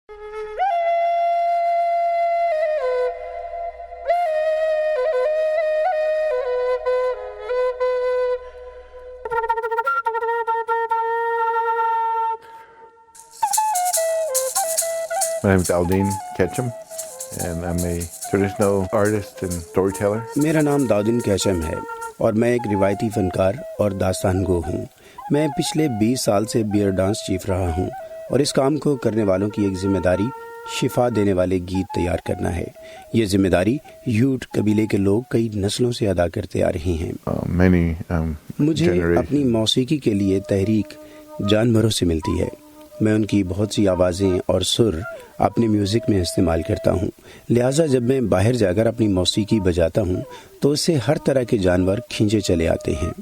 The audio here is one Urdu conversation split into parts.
My name is Aldine Ketchum, and I'm a traditional artist and storyteller. میرا نام داؤدین کیچم ہے اور میں ایک روایتی فنکار اور داستان گو ہوں. میں پچھلے 20 سال سے بیئر ڈانس چیف رہا ہوں اور اس کام کو کرنے والوں کی ایک ذمہ داری شفا دینے والے گیت تیار کرنا ہے. یہ ذمہ داری یوٹ قبیلے کے لوگ کئی نسلوں سے ادا کرتے آ رہے ہیں. مجھے اپنی موسیقی کے لیے تحریک جانوروں سے ملتی ہے. میں ان کی بہت سی آوازیں اور سر اپنے میوزک میں استعمال کرتا ہوں. لہٰذا جب میں باہر جا کر اپنی موسیقی بجاتا ہوں تو اس سے ہر طرح کے جانور کھینچے چلے آتے ہیں.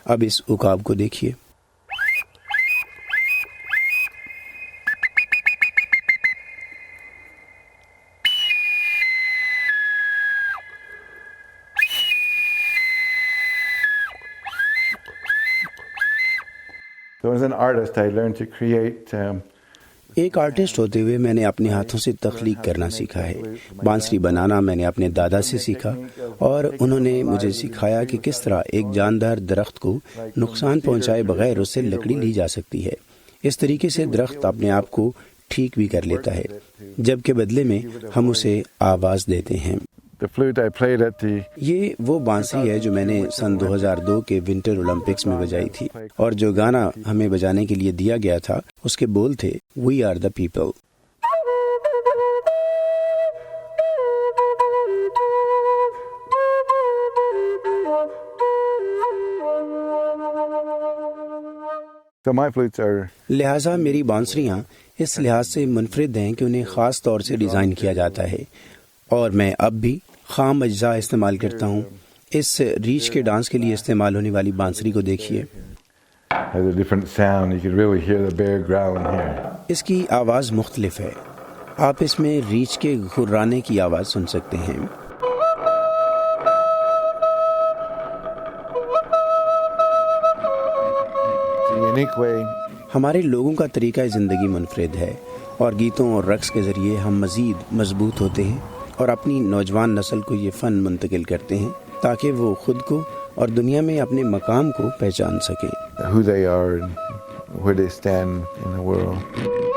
اب اس عقاب کو دیکھیے. So as an artist, I learned to create. ایک آرٹسٹ ہوتے ہوئے میں نے اپنے ہاتھوں سے تخلیق کرنا سیکھا ہے. بانسری بنانا میں نے اپنے دادا سے سیکھا اور انہوں نے مجھے سکھایا کہ کس طرح ایک جاندار درخت کو نقصان پہنچائے بغیر اس سے لکڑی لی جا سکتی ہے. اس طریقے سے درخت اپنے آپ کو ٹھیک بھی کر لیتا ہے جبکہ بدلے میں ہم اسے آواز دیتے ہیں. یہ وہ بانسری ہے جو میں نے سن 2002 کے ونٹر اولمپکس میں بجائی تھی اور جو گانا ہمیں بجانے کے لیے دیا گیا تھا اس کے بول تھے وی آر دا پیپل. لہٰذا میری بانسریاں اس لحاظ سے منفرد ہیں کہ انہیں خاص طور سے ڈیزائن کیا جاتا ہے اور میں اب بھی خام اجزاء استعمال کرتا ہوں. اس ریچھ کے ڈانس کے لیے استعمال ہونے والی بانسری کو دیکھیے. اس کی آواز مختلف ہے. آپ اس میں ریچھ کے گھرانے کی آواز سن سکتے ہیں. ہمارے لوگوں کا طریقہ زندگی منفرد ہے اور گیتوں اور رقص کے ذریعے ہم مزید مضبوط ہوتے ہیں اور اپنی نوجوان نسل کو یہ فن منتقل کرتے ہیں تاکہ وہ خود کو اور دنیا میں اپنے مقام کو پہچان سکیں. Who they are and where they stand in the world.